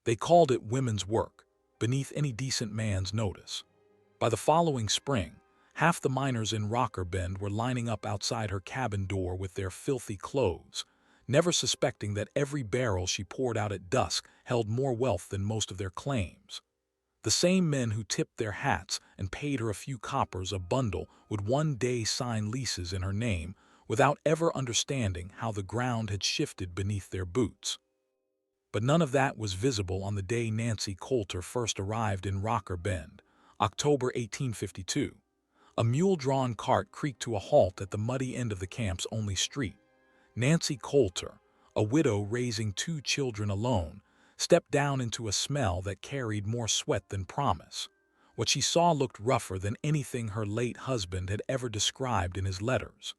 They called it women's work, beneath any decent man's notice. By the following spring, half the miners in Rocker Bend were lining up outside her cabin door with their filthy clothes, never suspecting that every barrel she poured out at dusk held more wealth than most of their claims. The same men who tipped their hats and paid her a few coppers a bundle would one day sign leases in her name without ever understanding how the ground had shifted beneath their boots. But none of that was visible on the day Nancy Coulter first arrived in Rocker Bend, October 1852. A mule-drawn cart creaked to a halt at the muddy end of the camp's only street. Nancy Coulter, a widow raising 2 children alone, stepped down into a smell that carried more sweat than promise. What she saw looked rougher than anything her late husband had ever described in his letters.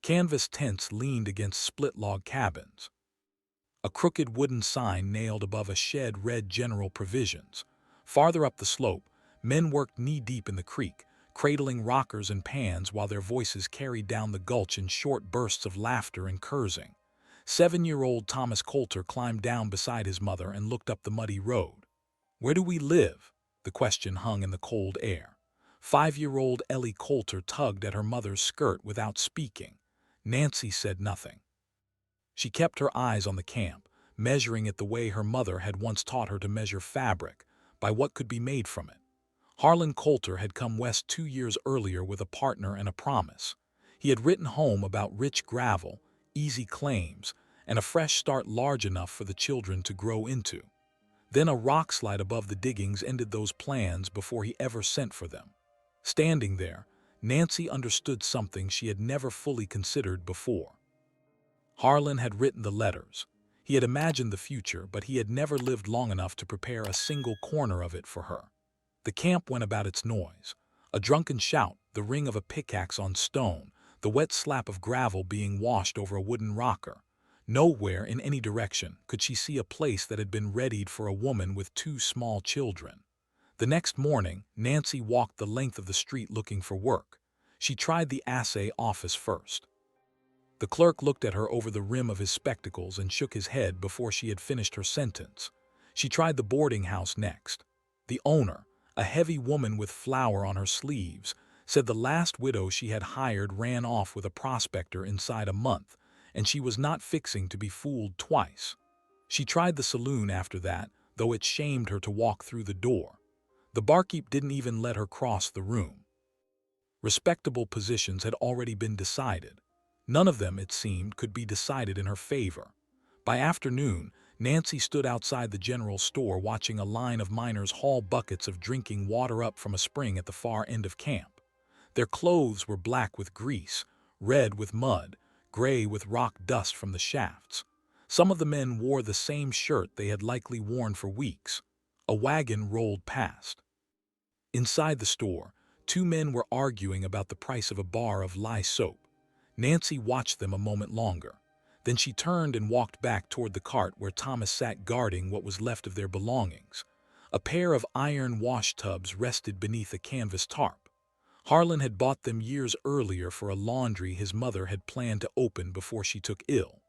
Canvas tents leaned against split-log cabins. A crooked wooden sign nailed above a shed read General Provisions. Farther up the slope, men worked knee-deep in the creek, cradling rockers and pans while their voices carried down the gulch in short bursts of laughter and cursing. 7-year-old Thomas Coulter climbed down beside his mother and looked up the muddy road. "Where do we live?" The question hung in the cold air. 5-year-old Ellie Coulter tugged at her mother's skirt without speaking. Nancy said nothing. She kept her eyes on the camp, measuring it the way her mother had once taught her to measure fabric, by what could be made from it. Harlan Coulter had come west 2 years earlier with a partner and a promise. He had written home about rich gravel, easy claims, and a fresh start large enough for the children to grow into. Then a rock slide above the diggings ended those plans before he ever sent for them. Standing there, Nancy understood something she had never fully considered before. Harlan had written the letters. He had imagined the future, but he had never lived long enough to prepare a single corner of it for her. The camp went about its noise. A drunken shout, the ring of a pickaxe on stone, the wet slap of gravel being washed over a wooden rocker. Nowhere in any direction could she see a place that had been readied for a woman with 2 small children. The next morning, Nancy walked the length of the street looking for work. She tried the assay office first. The clerk looked at her over the rim of his spectacles and shook his head before she had finished her sentence. She tried the boarding house next. The owner, a heavy woman with flour on her sleeves, said the last widow she had hired ran off with a prospector inside a month, and she was not fixing to be fooled twice. She tried the saloon after that, though it shamed her to walk through the door. The barkeep didn't even let her cross the room. Respectable positions had already been decided. None of them, it seemed, could be decided in her favor. By afternoon, Nancy stood outside the general store watching a line of miners haul buckets of drinking water up from a spring at the far end of camp. Their clothes were black with grease, red with mud, gray with rock dust from the shafts. Some of the men wore the same shirt they had likely worn for weeks. A wagon rolled past. Inside the store, 2 men were arguing about the price of a bar of lye soap. Nancy watched them a moment longer. Then she turned and walked back toward the cart where Thomas sat guarding what was left of their belongings. A pair of iron wash tubs rested beneath a canvas tarp. Harlan had bought them years earlier for a laundry his mother had planned to open before she took ill.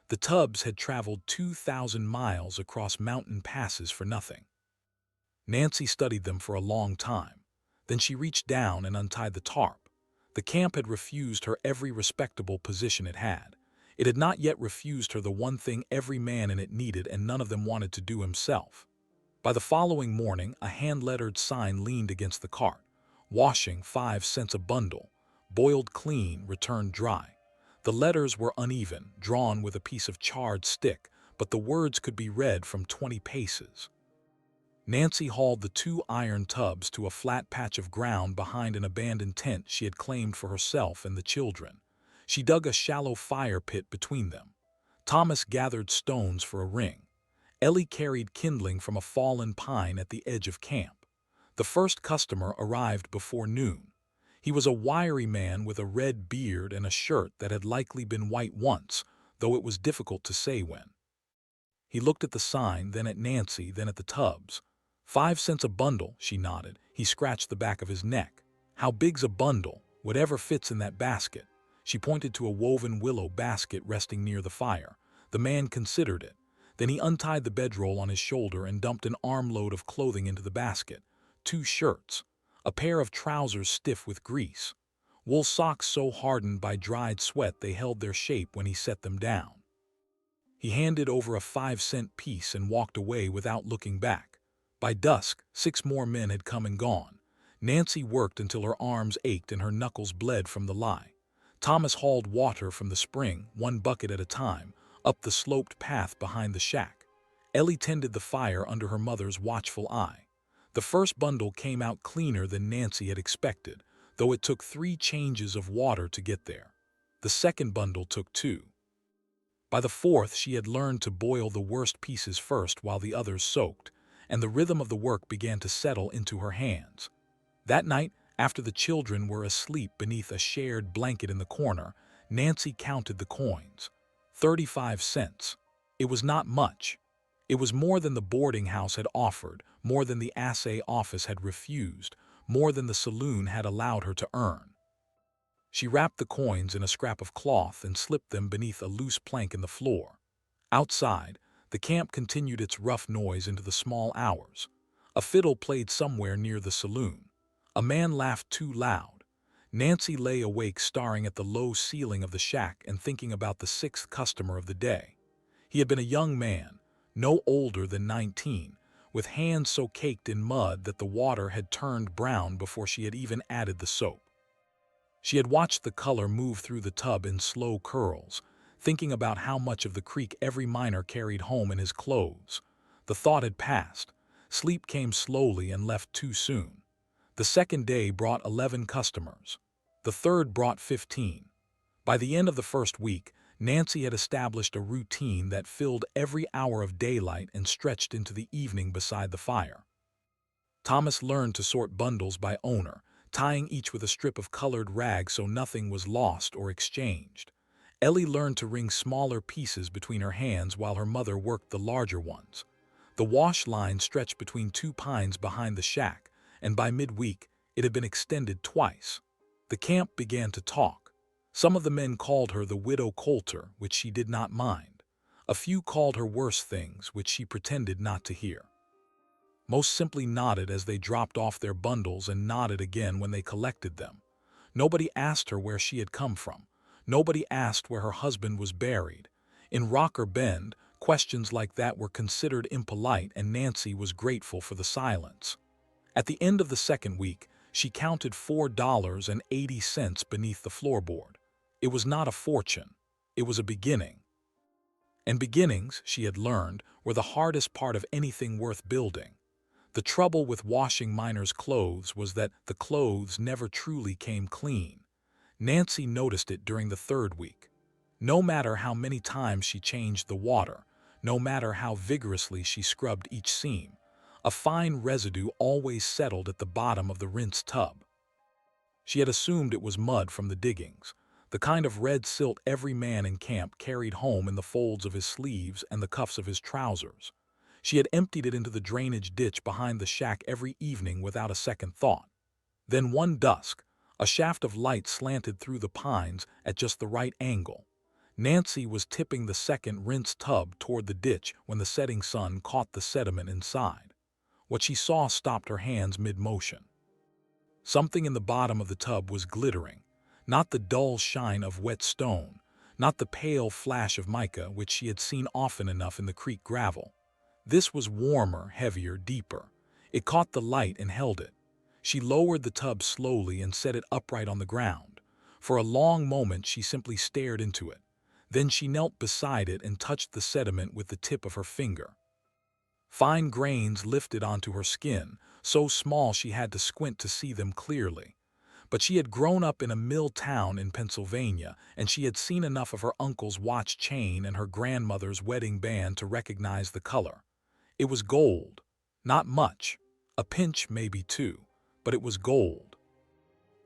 The tubs had traveled 2,000 miles across mountain passes for nothing. Nancy studied them for a long time. Then she reached down and untied the tarp. The camp had refused her every respectable position it had. It had not yet refused her the one thing every man in it needed and none of them wanted to do himself. By the following morning, a hand-lettered sign leaned against the cart. Washing 5 cents a bundle. Boiled clean, returned dry. The letters were uneven, drawn with a piece of charred stick, but the words could be read from 20 paces. Nancy hauled the 2 iron tubs to a flat patch of ground behind an abandoned tent she had claimed for herself and the children. She dug a shallow fire pit between them. Thomas gathered stones for a ring. Ellie carried kindling from a fallen pine at the edge of camp. The first customer arrived before noon. He was a wiry man with a red beard and a shirt that had likely been white once, though it was difficult to say when. He looked at the sign, then at Nancy, then at the tubs. 5 cents a bundle, she nodded. He scratched the back of his neck. How big's a bundle? Whatever fits in that basket. She pointed to a woven willow basket resting near the fire. The man considered it. Then he untied the bedroll on his shoulder and dumped an armload of clothing into the basket. 2 shirts, a pair of trousers stiff with grease, wool socks so hardened by dried sweat they held their shape when he set them down. He handed over a 5-cent piece and walked away without looking back. By dusk, 6 more men had come and gone. Nancy worked until her arms ached and her knuckles bled from the lie. Thomas hauled water from the spring, 1 bucket at a time, up the sloped path behind the shack. Ellie tended the fire under her mother's watchful eye. The first bundle came out cleaner than Nancy had expected, though it took 3 changes of water to get there. The second bundle took 2. By the fourth, she had learned to boil the worst pieces first while the others soaked, and the rhythm of the work began to settle into her hands. That night, after the children were asleep beneath a shared blanket in the corner, Nancy counted the coins. 35 cents. It was not much. It was more than the boarding house had offered, more than the assay office had refused, more than the saloon had allowed her to earn. She wrapped the coins in a scrap of cloth and slipped them beneath a loose plank in the floor. Outside, the camp continued its rough noise into the small hours. A fiddle played somewhere near the saloon. A man laughed too loud. Nancy lay awake staring at the low ceiling of the shack and thinking about the 6th customer of the day. He had been a young man, no older than 19, with hands so caked in mud that the water had turned brown before she had even added the soap. She had watched the color move through the tub in slow curls, thinking about how much of the creek every miner carried home in his clothes. The thought had passed. Sleep came slowly and left too soon. The second day brought 11 customers. The third brought 15. By the end of the first week, Nancy had established a routine that filled every hour of daylight and stretched into the evening beside the fire. Thomas learned to sort bundles by owner, tying each with a strip of colored rag so nothing was lost or exchanged. Ellie learned to wring smaller pieces between her hands while her mother worked the larger ones. The wash line stretched between 2 pines behind the shack, and by midweek, it had been extended twice. The camp began to talk. Some of the men called her the Widow Coulter, which she did not mind. A few called her worse things, which she pretended not to hear. Most simply nodded as they dropped off their bundles and nodded again when they collected them. Nobody asked her where she had come from. Nobody asked where her husband was buried. In Rocker Bend, questions like that were considered impolite, and Nancy was grateful for the silence. At the end of the second week, she counted $4.80 beneath the floorboard. It was not a fortune. It was a beginning. And beginnings, she had learned, were the hardest part of anything worth building. The trouble with washing miners' clothes was that the clothes never truly came clean. Nancy noticed it during the third week. No matter how many times she changed the water, no matter how vigorously she scrubbed each seam, a fine residue always settled at the bottom of the rinse tub. She had assumed it was mud from the diggings, the kind of red silt every man in camp carried home in the folds of his sleeves and the cuffs of his trousers. She had emptied it into the drainage ditch behind the shack every evening without a second thought. Then one dusk, a shaft of light slanted through the pines at just the right angle. Nancy was tipping the second rinse tub toward the ditch when the setting sun caught the sediment inside. What she saw stopped her hands mid-motion. Something in the bottom of the tub was glittering, not the dull shine of wet stone, not the pale flash of mica which she had seen often enough in the creek gravel. This was warmer, heavier, deeper. It caught the light and held it. She lowered the tub slowly and set it upright on the ground. For a long moment she simply stared into it. Then she knelt beside it and touched the sediment with the tip of her finger. Fine grains lifted onto her skin, so small she had to squint to see them clearly. But she had grown up in a mill town in Pennsylvania, and she had seen enough of her uncle's watch chain and her grandmother's wedding band to recognize the color. It was gold. Not much. A pinch, maybe two. But it was gold.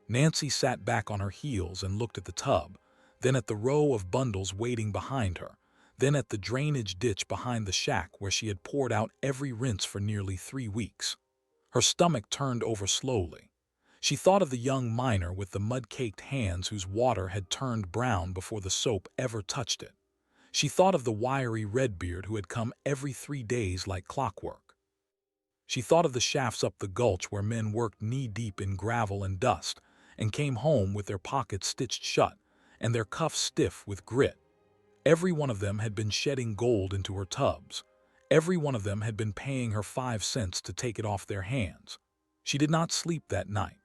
Nancy sat back on her heels and looked at the tub, then at the row of bundles waiting behind her, then at the drainage ditch behind the shack where she had poured out every rinse for nearly 3 weeks. Her stomach turned over slowly. She thought of the young miner with the mud-caked hands whose water had turned brown before the soap ever touched it. She thought of the wiry Redbeard who had come every 3 days like clockwork. She thought of the shafts up the gulch where men worked knee-deep in gravel and dust and came home with their pockets stitched shut and their cuffs stiff with grit. Every one of them had been shedding gold into her tubs. Every one of them had been paying her 5 cents to take it off their hands. She did not sleep that night.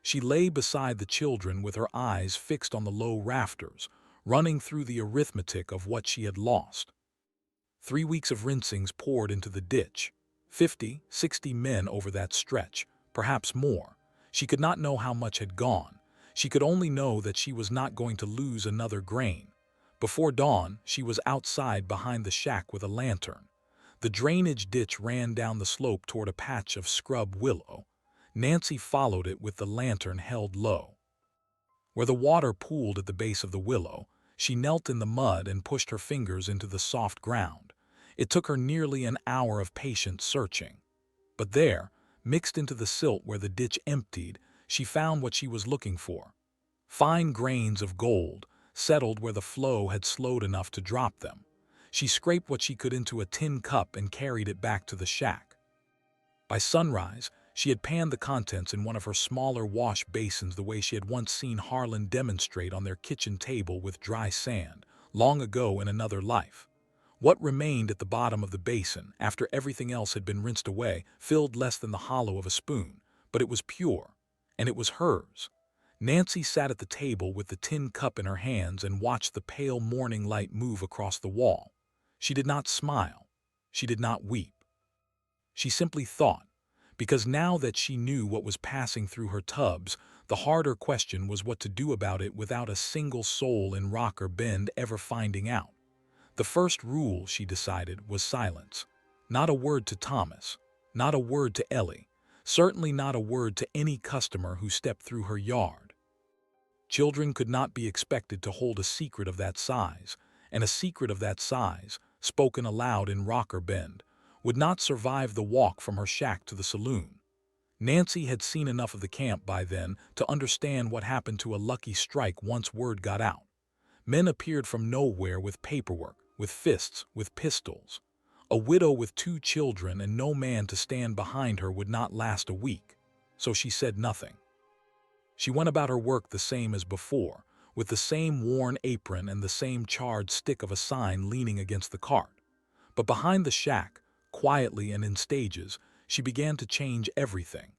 She lay beside the children with her eyes fixed on the low rafters, running through the arithmetic of what she had lost. 3 weeks of rinsings poured into the ditch. 50, 60 men over that stretch, perhaps more. She could not know how much had gone. She could only know that she was not going to lose another grain. Before dawn, she was outside behind the shack with a lantern. The drainage ditch ran down the slope toward a patch of scrub willow. Nancy followed it with the lantern held low. Where the water pooled at the base of the willow, she knelt in the mud and pushed her fingers into the soft ground. It took her nearly an hour of patient searching. But there, mixed into the silt where the ditch emptied, she found what she was looking for. Fine grains of gold, settled where the flow had slowed enough to drop them. She scraped what she could into a tin cup and carried it back to the shack. By sunrise, she had panned the contents in one of her smaller wash basins the way she had once seen Harlan demonstrate on their kitchen table with dry sand, long ago in another life. What remained at the bottom of the basin, after everything else had been rinsed away, filled less than the hollow of a spoon, but it was pure, and it was hers. Nancy sat at the table with the tin cup in her hands and watched the pale morning light move across the wall. She did not smile. She did not weep. She simply thought, because now that she knew what was passing through her tubs, the harder question was what to do about it without a single soul in Rocker Bend ever finding out. The first rule, she decided, was silence. Not a word to Thomas, not a word to Ellie, certainly not a word to any customer who stepped through her yard. Children could not be expected to hold a secret of that size, and a secret of that size, spoken aloud in Rocker Bend, would not survive the walk from her shack to the saloon. Nancy had seen enough of the camp by then to understand what happened to a lucky strike once word got out. Men appeared from nowhere with paperwork, with fists, with pistols. A widow with 2 children and no man to stand behind her would not last a week, so she said nothing. She went about her work the same as before, with the same worn apron and the same charred stick of a sign leaning against the cart. But behind the shack, quietly and in stages, she began to change everything.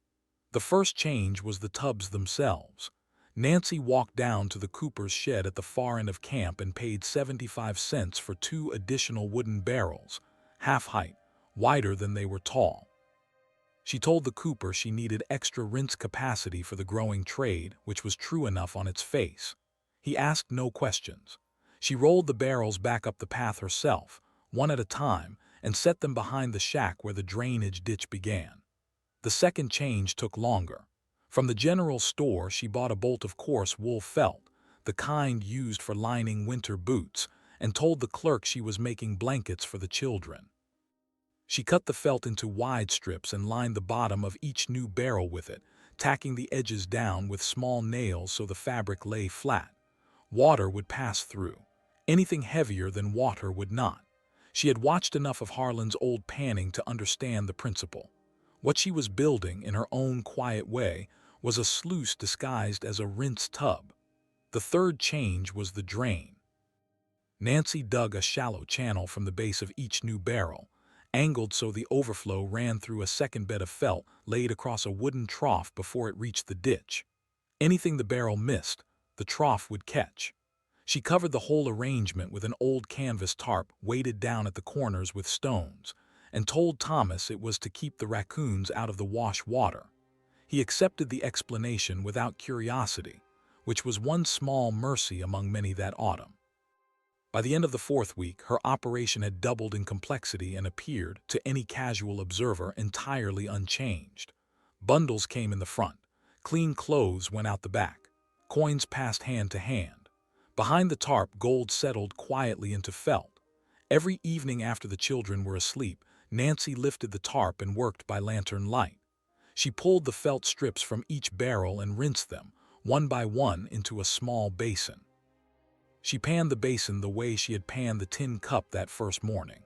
The first change was the tubs themselves. Nancy walked down to the cooper's shed at the far end of camp and paid 75 cents for 2 additional wooden barrels, half height, wider than they were tall. She told the cooper she needed extra rinse capacity for the growing trade, which was true enough on its face. He asked no questions. She rolled the barrels back up the path herself, one at a time, and set them behind the shack where the drainage ditch began. The second change took longer. From the general store, she bought a bolt of coarse wool felt, the kind used for lining winter boots, and told the clerk she was making blankets for the children. She cut the felt into wide strips and lined the bottom of each new barrel with it, tacking the edges down with small nails so the fabric lay flat. Water would pass through. Anything heavier than water would not. She had watched enough of Harlan's old panning to understand the principle. What she was building, in her own quiet way, was a sluice disguised as a rinse tub. The third change was the drain. Nancy dug a shallow channel from the base of each new barrel, angled so the overflow ran through a second bed of felt laid across a wooden trough before it reached the ditch. Anything the barrel missed, the trough would catch. She covered the whole arrangement with an old canvas tarp weighted down at the corners with stones, and told Thomas it was to keep the raccoons out of the wash water. He accepted the explanation without curiosity, which was one small mercy among many that autumn. By the end of the 4th week, her operation had doubled in complexity and appeared, to any casual observer, entirely unchanged. Bundles came in the front. Clean clothes went out the back. Coins passed hand to hand. Behind the tarp, gold settled quietly into felt. Every evening after the children were asleep, Nancy lifted the tarp and worked by lantern light. She pulled the felt strips from each barrel and rinsed them, one by one, into a small basin. She panned the basin the way she had panned the tin cup that first morning.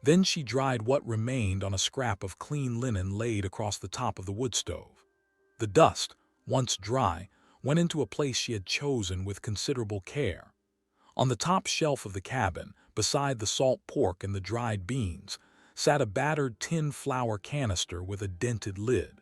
Then she dried what remained on a scrap of clean linen laid across the top of the wood stove. The dust, once dry, went into a place she had chosen with considerable care. On the top shelf of the cabin, beside the salt pork and the dried beans, sat a battered tin flour canister with a dented lid.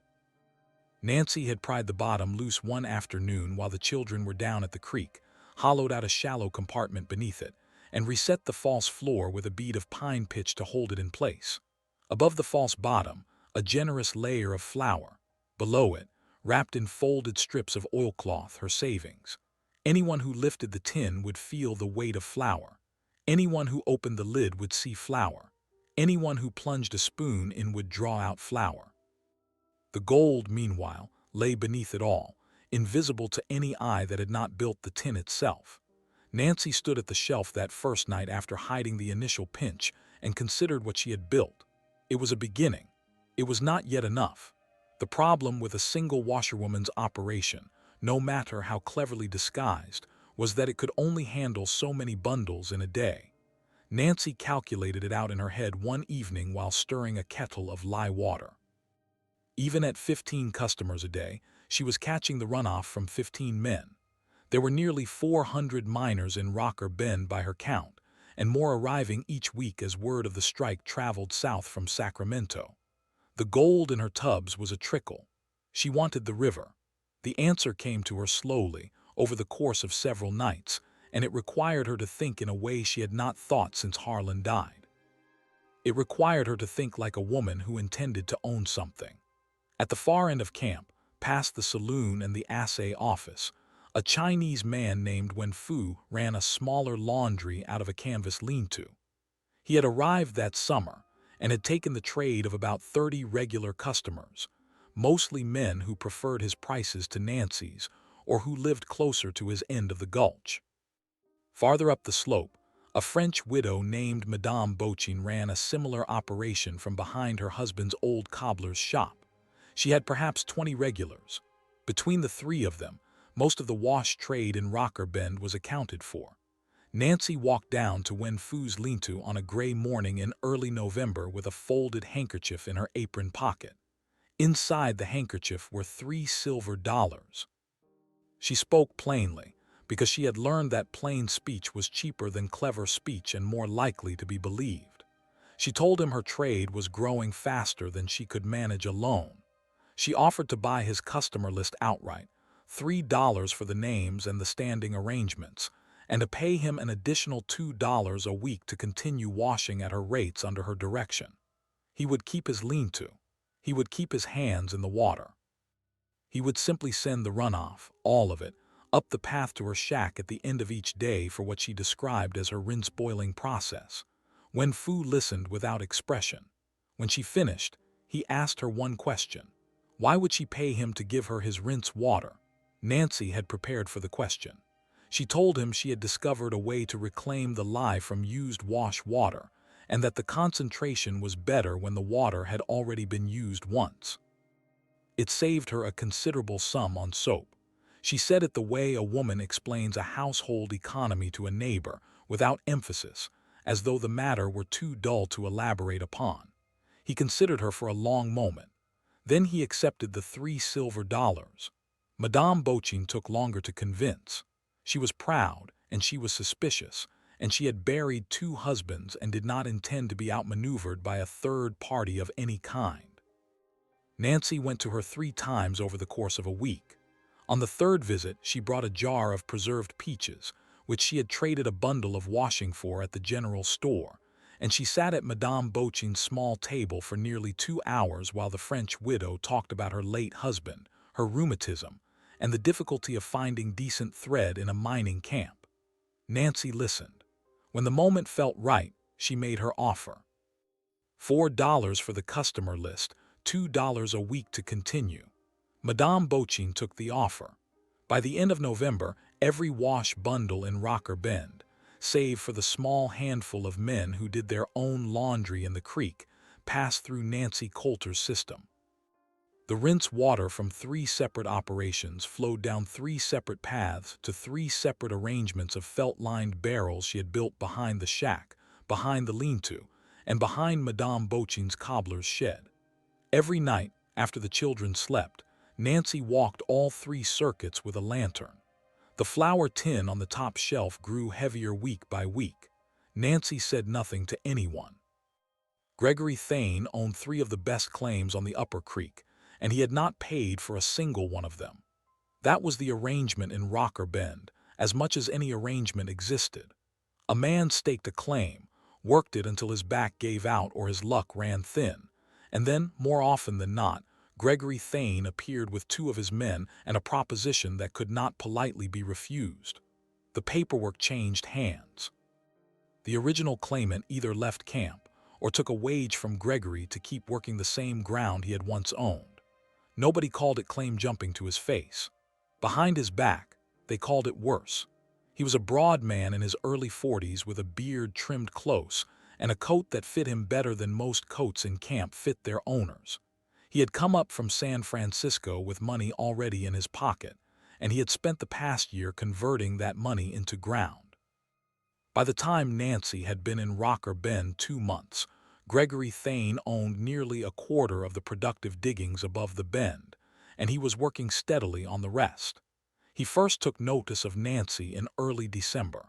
Nancy had pried the bottom loose one afternoon while the children were down at the creek, hollowed out a shallow compartment beneath it, and reset the false floor with a bead of pine pitch to hold it in place. Above the false bottom, a generous layer of flour. Below it, wrapped in folded strips of oilcloth, her savings. Anyone who lifted the tin would feel the weight of flour. Anyone who opened the lid would see flour. Anyone who plunged a spoon in would draw out flour. The gold, meanwhile, lay beneath it all, invisible to any eye that had not built the tin itself. Nancy stood at the shelf that first night after hiding the initial pinch and considered what she had built. It was a beginning. It was not yet enough. The problem with a single washerwoman's operation, no matter how cleverly disguised, was that it could only handle so many bundles in a day. Nancy calculated it out in her head one evening while stirring a kettle of lye water. Even at 15 customers a day, she was catching the runoff from 15 men. There were nearly 400 miners in Rocker Bend by her count, and more arriving each week as word of the strike traveled south from Sacramento. The gold in her tubs was a trickle. She wanted the river. The answer came to her slowly, over the course of several nights, and it required her to think in a way she had not thought since Harlan died. It required her to think like a woman who intended to own something. At the far end of camp, past the saloon and the assay office, a Chinese man named Wen Fu ran a smaller laundry out of a canvas lean-to. He had arrived that summer and had taken the trade of about 30 regular customers, mostly men who preferred his prices to Nancy's or who lived closer to his end of the gulch. Farther up the slope, a French widow named Madame Bochin ran a similar operation from behind her husband's old cobbler's shop. She had perhaps 20 regulars. Between the three of them, most of the wash trade in Rocker Bend was accounted for. Nancy walked down to Wen Fu's lean-to on a gray morning in early November with a folded handkerchief in her apron pocket. Inside the handkerchief were $3 silver. She spoke plainly, because she had learned that plain speech was cheaper than clever speech and more likely to be believed. She told him her trade was growing faster than she could manage alone. She offered to buy his customer list outright, $3 for the names and the standing arrangements, and to pay him an additional $2 a week to continue washing at her rates under her direction. He would keep his lean-to. He would keep his hands in the water. He would simply send the runoff, all of it, up the path to her shack at the end of each day for what she described as her rinse-boiling process. Wen Fu listened without expression. When she finished, he asked her one question. Why would she pay him to give her his rinse water? Nancy had prepared for the question. She told him she had discovered a way to reclaim the lye from used wash water, and that the concentration was better when the water had already been used once. It saved her a considerable sum on soap. She said it the way a woman explains a household economy to a neighbor, without emphasis, as though the matter were too dull to elaborate upon. He considered her for a long moment. Then he accepted the $3 silver. Madame Bochin took longer to convince. She was proud, and she was suspicious, and she had buried 2 husbands and did not intend to be outmaneuvered by a third party of any kind. Nancy went to her 3 times over the course of a week. On the 3rd visit, she brought a jar of preserved peaches, which she had traded a bundle of washing for at the general store, and she sat at Madame Bochin's small table for nearly 2 hours while the French widow talked about her late husband, her rheumatism, and the difficulty of finding decent thread in a mining camp. Nancy listened. When the moment felt right, she made her offer. $4 for the customer list, $2 a week to continue. Madame Bochin took the offer. By the end of November, every wash bundle in Rocker Bend, save for the small handful of men who did their own laundry in the creek, passed through Nancy Coulter's system. The rinse water from 3 separate operations flowed down 3 separate paths to 3 separate arrangements of felt-lined barrels she had built behind the shack, behind the lean-to, and behind Madame Bochin's cobbler's shed. Every night, after the children slept, Nancy walked all 3 circuits with a lantern. The flour tin on the top shelf grew heavier week by week. Nancy said nothing to anyone. Gregory Thain owned 3 of the best claims on the Upper Creek, and he had not paid for a single one of them. That was the arrangement in Rocker Bend, as much as any arrangement existed. A man staked a claim, worked it until his back gave out or his luck ran thin, and then, more often than not, Gregory Thain appeared with 2 of his men and a proposition that could not politely be refused. The paperwork changed hands. The original claimant either left camp or took a wage from Gregory to keep working the same ground he had once owned. Nobody called it claim jumping to his face. Behind his back, they called it worse. He was a broad man in his early 40s with a beard trimmed close and a coat that fit him better than most coats in camp fit their owners. He had come up from San Francisco with money already in his pocket, and he had spent the past year converting that money into ground. By the time Nancy had been in Rocker Bend 2 months, Gregory Thain owned nearly a quarter of the productive diggings above the bend, and he was working steadily on the rest. He first took notice of Nancy in early December.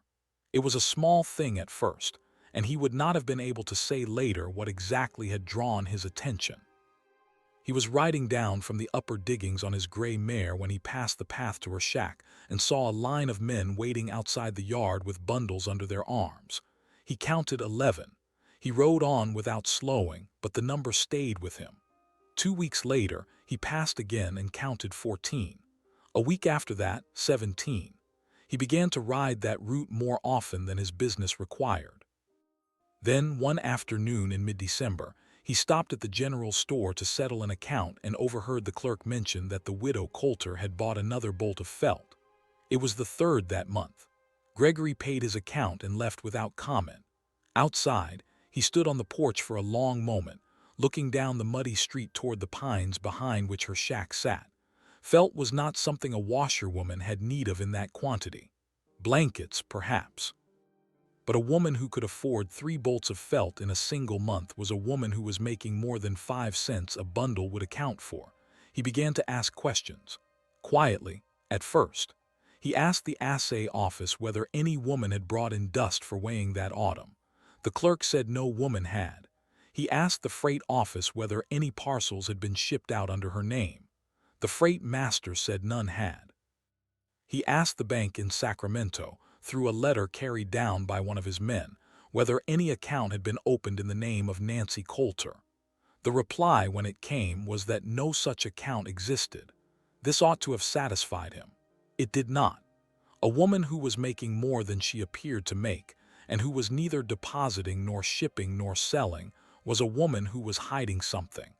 It was a small thing at first, and he would not have been able to say later what exactly had drawn his attention. He was riding down from the upper diggings on his gray mare when he passed the path to her shack and saw a line of men waiting outside the yard with bundles under their arms. He counted 11. He rode on without slowing, but the number stayed with him. 2 weeks later, he passed again and counted 14. A week after that, 17. He began to ride that route more often than his business required. Then, one afternoon in mid-December, he stopped at the general store to settle an account and overheard the clerk mention that the widow Coulter had bought another bolt of felt. It was the 3rd that month. Gregory paid his account and left without comment. Outside, he stood on the porch for a long moment, looking down the muddy street toward the pines behind which her shack sat. Felt was not something a washerwoman had need of in that quantity. Blankets, perhaps. But a woman who could afford 3 bolts of felt in a single month was a woman who was making more than 5 cents a bundle would account for. He began to ask questions. Quietly, at first. He asked the assay office whether any woman had brought in dust for weighing that autumn. The clerk said no woman had. He asked the freight office whether any parcels had been shipped out under her name. The freight master said none had. He asked the bank in Sacramento, through a letter carried down by one of his men, whether any account had been opened in the name of Nancy Coulter. The reply, when it came, was that no such account existed. This ought to have satisfied him. It did not. A woman who was making more than she appeared to make, and who was neither depositing nor shipping nor selling, was a woman who was hiding something.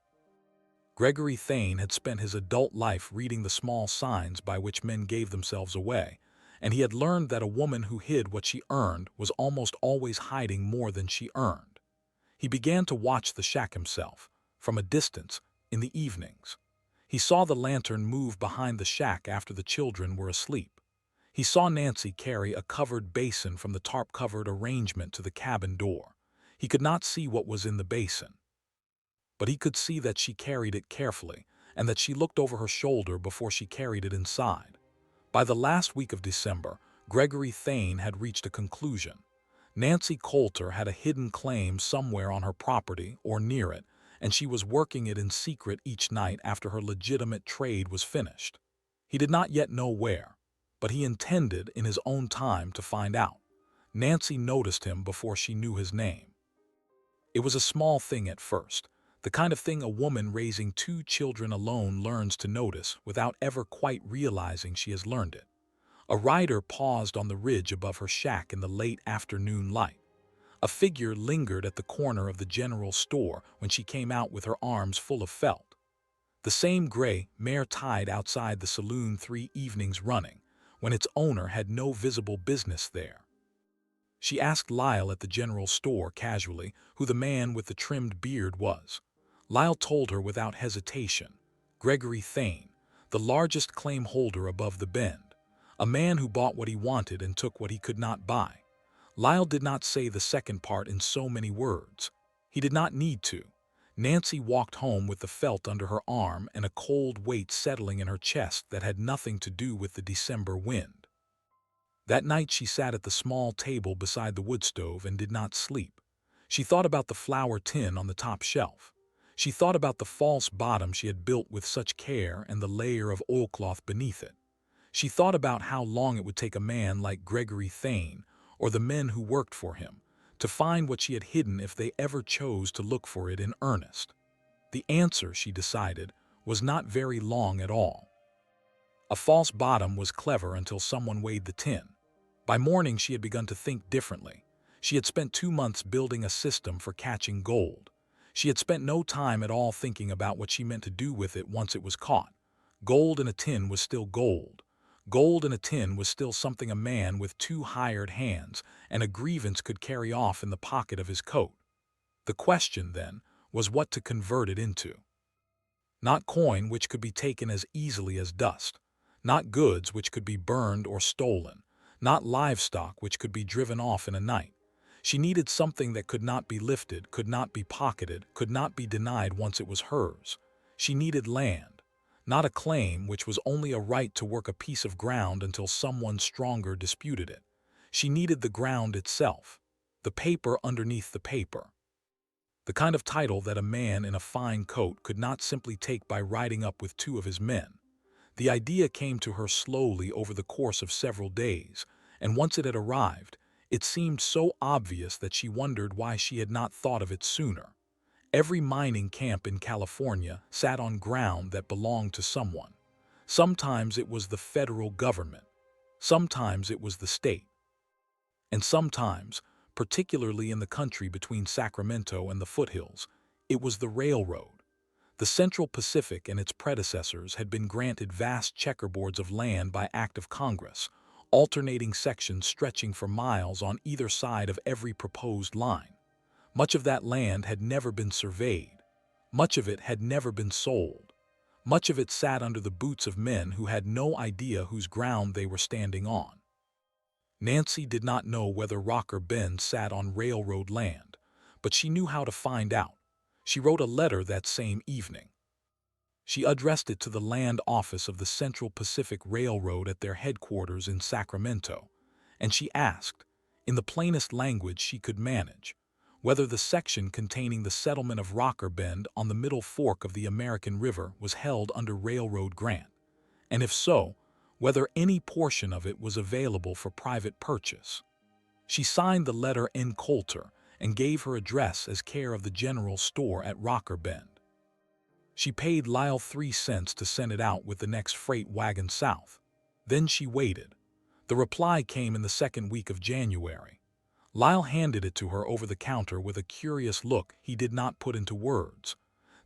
Gregory Thain had spent his adult life reading the small signs by which men gave themselves away, and he had learned that a woman who hid what she earned was almost always hiding more than she earned. He began to watch the shack himself, from a distance, in the evenings. He saw the lantern move behind the shack after the children were asleep. He saw Nancy carry a covered basin from the tarp-covered arrangement to the cabin door. He could not see what was in the basin, but he could see that she carried it carefully and that she looked over her shoulder before she carried it inside. By the last week of December, Gregory Thain had reached a conclusion. Nancy Coulter had a hidden claim somewhere on her property or near it, and she was working it in secret each night after her legitimate trade was finished. He did not yet know where, but he intended in his own time to find out. Nancy noticed him before she knew his name. It was a small thing at first, the kind of thing a woman raising 2 children alone learns to notice without ever quite realizing she has learned it. A rider paused on the ridge above her shack in the late afternoon light. A figure lingered at the corner of the general store when she came out with her arms full of felt. The same gray mare tied outside the saloon 3 evenings running, when its owner had no visible business there. She asked Lyle at the general store casually who the man with the trimmed beard was. Lyle told her without hesitation. Gregory Thain, the largest claim holder above the bend, a man who bought what he wanted and took what he could not buy. Lyle did not say the second part in so many words. He did not need to. Nancy walked home with the felt under her arm and a cold weight settling in her chest that had nothing to do with the December wind. That night she sat at the small table beside the wood stove and did not sleep. She thought about the flour tin on the top shelf. She thought about the false bottom she had built with such care and the layer of oilcloth beneath it. She thought about how long it would take a man like Gregory Thain, or the men who worked for him, to find what she had hidden if they ever chose to look for it in earnest. The answer, she decided, was not very long at all. A false bottom was clever until someone weighed the tin. By morning she had begun to think differently. She had spent 2 months building a system for catching gold. She had spent no time at all thinking about what she meant to do with it once it was caught. Gold in a tin was still gold. Gold in a tin was still something a man with 2 hired hands and a grievance could carry off in the pocket of his coat. The question, then, was what to convert it into. Not coin which could be taken as easily as dust. Not goods which could be burned or stolen. Not livestock which could be driven off in a night. She needed something that could not be lifted, could not be pocketed, could not be denied once it was hers. She needed land. Not a claim which was only a right to work a piece of ground until someone stronger disputed it. She needed the ground itself, the paper underneath the paper. The kind of title that a man in a fine coat could not simply take by riding up with 2 of his men. The idea came to her slowly over the course of several days, and once it had arrived, it seemed so obvious that she wondered why she had not thought of it sooner. Every mining camp in California sat on ground that belonged to someone. Sometimes it was the federal government. Sometimes it was the state. And sometimes, particularly in the country between Sacramento and the foothills, it was the railroad. The Central Pacific and its predecessors had been granted vast checkerboards of land by act of Congress, alternating sections stretching for miles on either side of every proposed line. Much of that land had never been surveyed. Much of it had never been sold. Much of it sat under the boots of men who had no idea whose ground they were standing on. Nancy did not know whether Rocker Bend sat on railroad land, but she knew how to find out. She wrote a letter that same evening. She addressed it to the land office of the Central Pacific Railroad at their headquarters in Sacramento, and she asked, in the plainest language she could manage, whether the section containing the settlement of Rocker Bend on the middle fork of the American River was held under railroad grant, and if so, whether any portion of it was available for private purchase. She signed the letter N. Coulter and gave her address as care of the general store at Rocker Bend. She paid Lyle 3 cents to send it out with the next freight wagon south. Then she waited. The reply came in the second week of January. Lyle handed it to her over the counter with a curious look he did not put into words.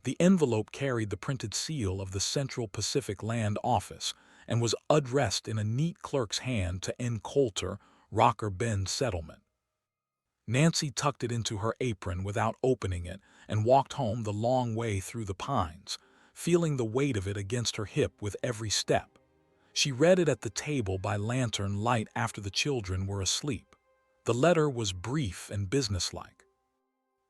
The envelope carried the printed seal of the Central Pacific Land Office and was addressed in a neat clerk's hand to N. Coulter, Rocker Bend Settlement. Nancy tucked it into her apron without opening it and walked home the long way through the pines, feeling the weight of it against her hip with every step. She read it at the table by lantern light after the children were asleep. The letter was brief and businesslike.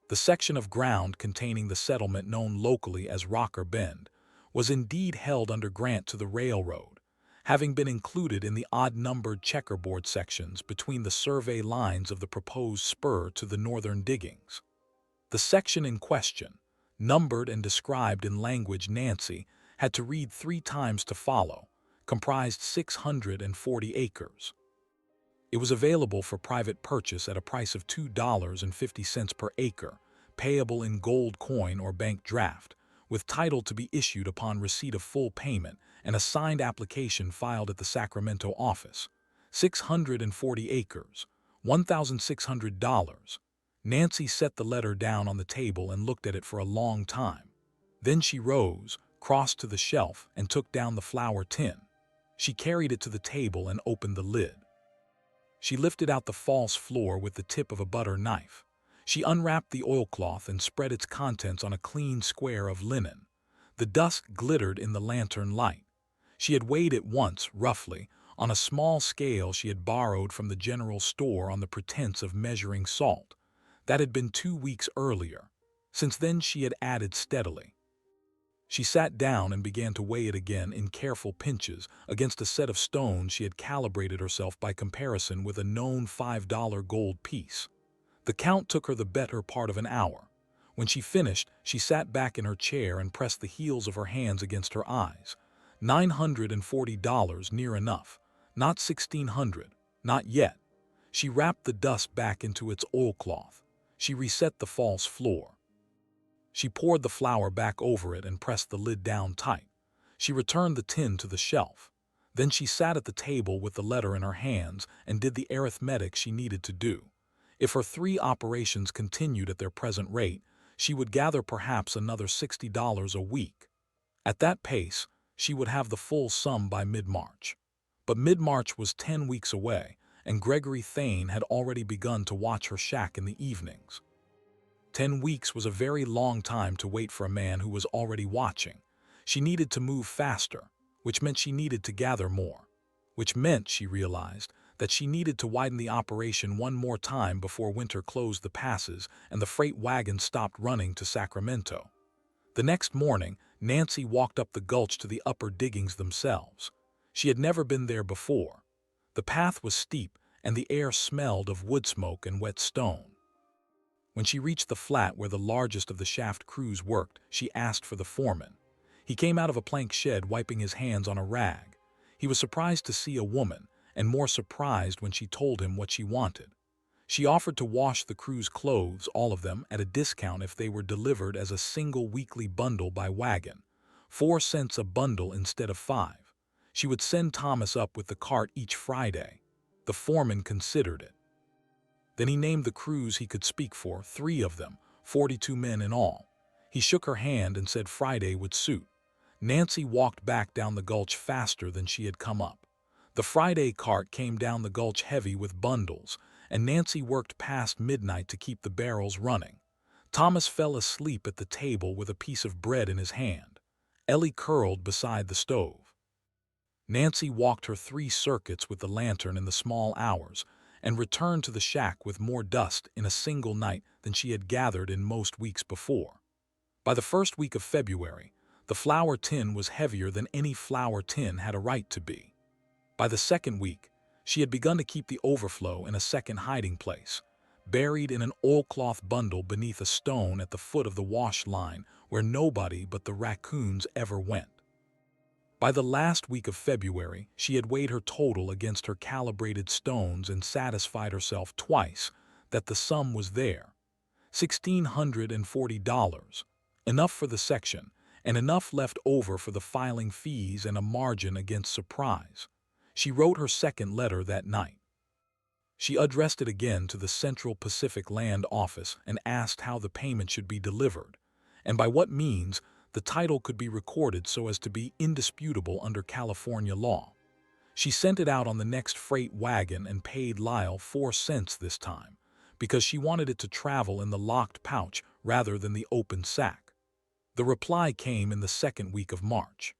The section of ground containing the settlement known locally as Rocker Bend was indeed held under grant to the railroad, having been included in the odd-numbered checkerboard sections between the survey lines of the proposed spur to the northern diggings. The section in question, numbered and described in language Nancy had to read 3 times to follow, comprised 640 acres. It was available for private purchase at a price of $2.50 per acre, payable in gold coin or bank draft, with title to be issued upon receipt of full payment and a signed application filed at the Sacramento office. 640 acres, $1,600. Nancy set the letter down on the table and looked at it for a long time. Then she rose, crossed to the shelf, and took down the flour tin. She carried it to the table and opened the lid. She lifted out the false floor with the tip of a butter knife. She unwrapped the oilcloth and spread its contents on a clean square of linen. The dust glittered in the lantern light. She had weighed it once, roughly, on a small scale she had borrowed from the general store on the pretense of measuring salt. That had been 2 weeks earlier. Since then she had added steadily. She sat down and began to weigh it again in careful pinches against a set of stones she had calibrated herself by comparison with a known $5 gold piece. The count took her the better part of an hour. When she finished, she sat back in her chair and pressed the heels of her hands against her eyes. $940, near enough. Not 1,600. Not yet. She wrapped the dust back into its oilcloth. She reset the false floor. She poured the flour back over it and pressed the lid down tight. She returned the tin to the shelf. Then she sat at the table with the letter in her hands and did the arithmetic she needed to do. If her 3 operations continued at their present rate, she would gather perhaps another $60 a week. At that pace, she would have the full sum by mid-March. But mid-March was 10 weeks away, and Gregory Thain had already begun to watch her shack in the evenings. 10 weeks was a very long time to wait for a man who was already watching. She needed to move faster, which meant she needed to gather more. Which meant, she realized, that she needed to widen the operation one more time before winter closed the passes and the freight wagon stopped running to Sacramento. The next morning, Nancy walked up the gulch to the upper diggings themselves. She had never been there before. The path was steep, and the air smelled of wood smoke and wet stone. When she reached the flat where the largest of the shaft crews worked, she asked for the foreman. He came out of a plank shed wiping his hands on a rag. He was surprised to see a woman, and more surprised when she told him what she wanted. She offered to wash the crew's clothes, all of them, at a discount if they were delivered as a single weekly bundle by wagon, 4 cents a bundle instead of 5. She would send Thomas up with the cart each Friday. The foreman considered it. Then he named the crews he could speak for, 3 of them, 42 men in all. He shook her hand and said Friday would suit. Nancy walked back down the gulch faster than she had come up. The Friday cart came down the gulch heavy with bundles, and Nancy worked past midnight to keep the barrels running. Thomas fell asleep at the table with a piece of bread in his hand. Ellie curled beside the stove. Nancy walked her 3 circuits with the lantern in the small hours, and returned to the shack with more dust in a single night than she had gathered in most weeks before. By the first week of February, the flour tin was heavier than any flour tin had a right to be. By the second week, she had begun to keep the overflow in a second hiding place, buried in an oilcloth bundle beneath a stone at the foot of the wash line where nobody but the raccoons ever went. By the last week of February, she had weighed her total against her calibrated stones and satisfied herself twice that the sum was there. $1,640, enough for the section, and enough left over for the filing fees and a margin against surprise. She wrote her second letter that night. She addressed it again to the Central Pacific Land Office and asked how the payment should be delivered, and by what means the title could be recorded so as to be indisputable under California law. She sent it out on the next freight wagon and paid Lyle 4 cents this time, because she wanted it to travel in the locked pouch rather than the open sack. The reply came in the second week of March.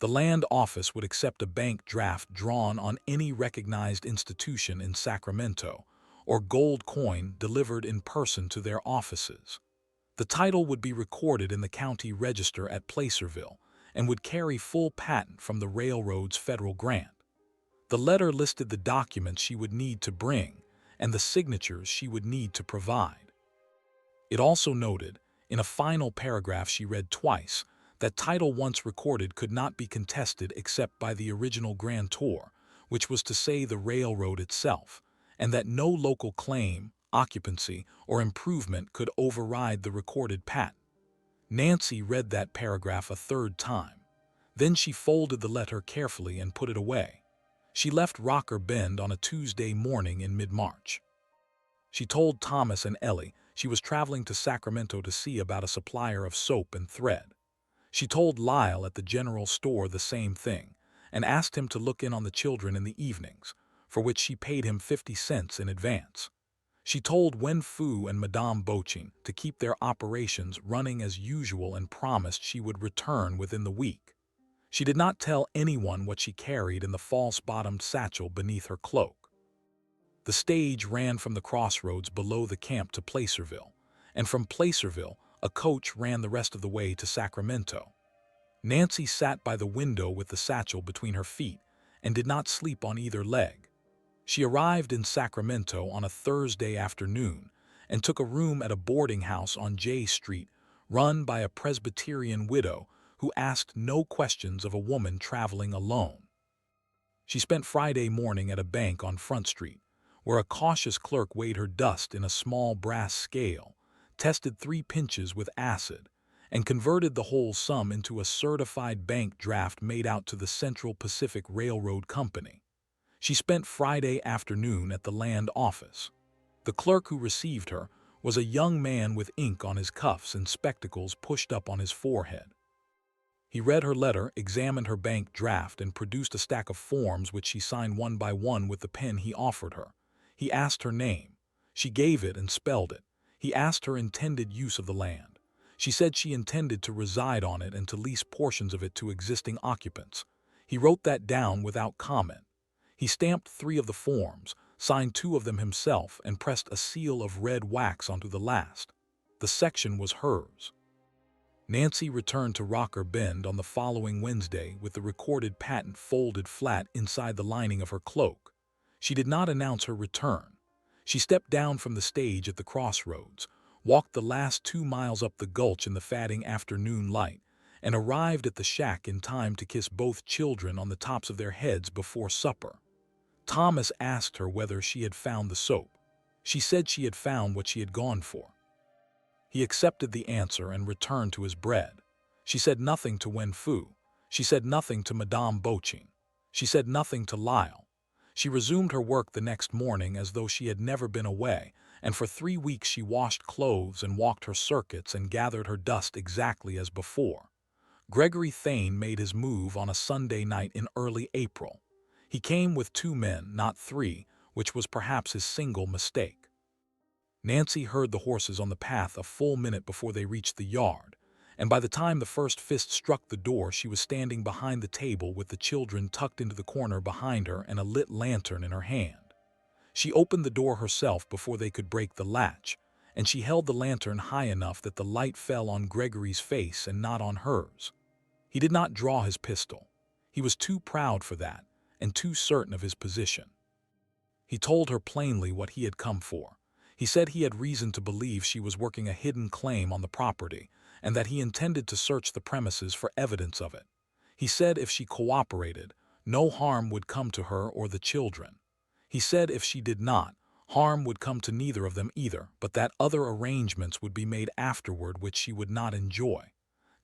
The land office would accept a bank draft drawn on any recognized institution in Sacramento, or gold coin delivered in person to their offices. The title would be recorded in the county register at Placerville and would carry full patent from the railroad's federal grant. The letter listed the documents she would need to bring and the signatures she would need to provide. It also noted, in a final paragraph she read twice, that title once recorded could not be contested except by the original grantor, which was to say the railroad itself, and that no local claim, occupancy, or improvement could override the recorded patent. Nancy read that paragraph a 3rd time. Then she folded the letter carefully and put it away. She left Rocker Bend on a Tuesday morning in mid-March. She told Thomas and Ellie she was traveling to Sacramento to see about a supplier of soap and thread. She told Lyle at the general store the same thing, and asked him to look in on the children in the evenings, for which she paid him 50 cents in advance. She told Wen Fu and Madame Boching to keep their operations running as usual and promised she would return within the week. She did not tell anyone what she carried in the false-bottomed satchel beneath her cloak. The stage ran from the crossroads below the camp to Placerville, and from Placerville, a coach ran the rest of the way to Sacramento. Nancy sat by the window with the satchel between her feet and did not sleep on either leg. She arrived in Sacramento on a Thursday afternoon and took a room at a boarding house on J Street run by a Presbyterian widow who asked no questions of a woman traveling alone. She spent Friday morning at a bank on Front Street, where a cautious clerk weighed her dust in a small brass scale, tested 3 pinches with acid, and converted the whole sum into a certified bank draft made out to the Central Pacific Railroad Company. She spent Friday afternoon at the land office. The clerk who received her was a young man with ink on his cuffs and spectacles pushed up on his forehead. He read her letter, examined her bank draft, and produced a stack of forms which she signed one by one with the pen he offered her. He asked her name. She gave it and spelled it. He asked her intended use of the land. She said she intended to reside on it and to lease portions of it to existing occupants. He wrote that down without comment. He stamped 3 of the forms, signed 2 of them himself, and pressed a seal of red wax onto the last. The section was hers. Nancy returned to Rocker Bend on the following Wednesday with the recorded patent folded flat inside the lining of her cloak. She did not announce her return. She stepped down from the stage at the crossroads, walked the last 2 miles up the gulch in the fading afternoon light, and arrived at the shack in time to kiss both children on the tops of their heads before supper. Thomas asked her whether she had found the soap. She said she had found what she had gone for. He accepted the answer and returned to his bread. She said nothing to Wen Fu. She said nothing to Madame Boching. She said nothing to Lyle. She resumed her work the next morning as though she had never been away, and for 3 weeks she washed clothes and walked her circuits and gathered her dust exactly as before. Gregory Thain made his move on a Sunday night in early April. He came with 2 men, not 3, which was perhaps his single mistake. Nancy heard the horses on the path a full minute before they reached the yard, and by the time the first fist struck the door she was standing behind the table with the children tucked into the corner behind her and a lit lantern in her hand. She opened the door herself before they could break the latch, and she held the lantern high enough that the light fell on Gregory's face and not on hers. He did not draw his pistol. He was too proud for that, and too certain of his position. He told her plainly what he had come for. He said he had reason to believe she was working a hidden claim on the property, and that he intended to search the premises for evidence of it. He said if she cooperated, no harm would come to her or the children. He said if she did not, harm would come to neither of them either, but that other arrangements would be made afterward which she would not enjoy.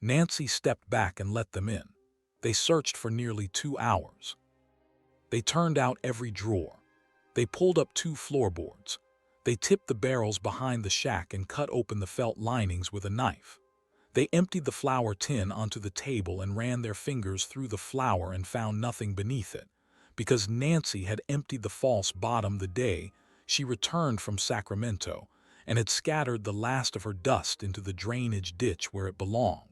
Nancy stepped back and let them in. They searched for nearly 2 hours. They turned out every drawer. They pulled up 2 floorboards. They tipped the barrels behind the shack and cut open the felt linings with a knife. They emptied the flour tin onto the table and ran their fingers through the flour and found nothing beneath it, because Nancy had emptied the false bottom the day she returned from Sacramento and had scattered the last of her dust into the drainage ditch where it belonged.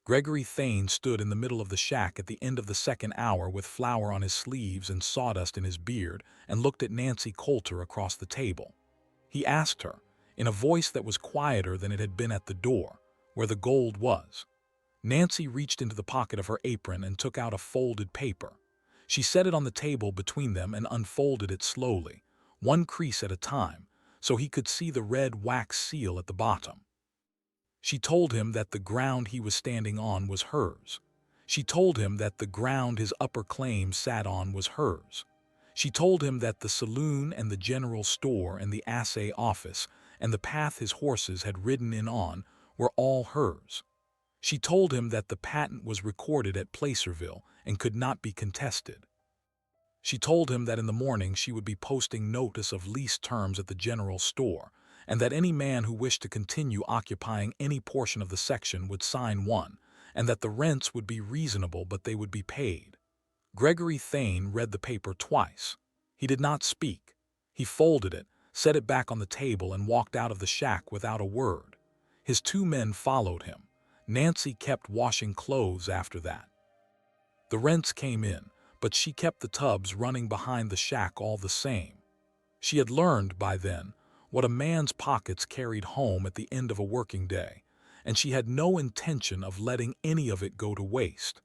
Gregory Thain stood in the middle of the shack at the end of the second hour with flour on his sleeves and sawdust in his beard and looked at Nancy Coulter across the table. He asked her, in a voice that was quieter than it had been at the door, where the gold was. Nancy reached into the pocket of her apron and took out a folded paper. She set it on the table between them and unfolded it slowly, 1 crease at a time, so he could see the red wax seal at the bottom. She told him that the ground he was standing on was hers. She told him that the ground his upper claim sat on was hers. She told him that the saloon and the general store and the assay office and the path his horses had ridden in on were all hers. She told him that the patent was recorded at Placerville and could not be contested. She told him that in the morning she would be posting notice of lease terms at the general store, and that any man who wished to continue occupying any portion of the section would sign one, and that the rents would be reasonable but they would be paid. Gregory Thain read the paper twice. He did not speak. He folded it, set it back on the table, and walked out of the shack without a word. His two men followed him. Nancy kept washing clothes after that. The rents came in, but she kept the tubs running behind the shack all the same. She had learned by then what a man's pockets carried home at the end of a working day, and she had no intention of letting any of it go to waste.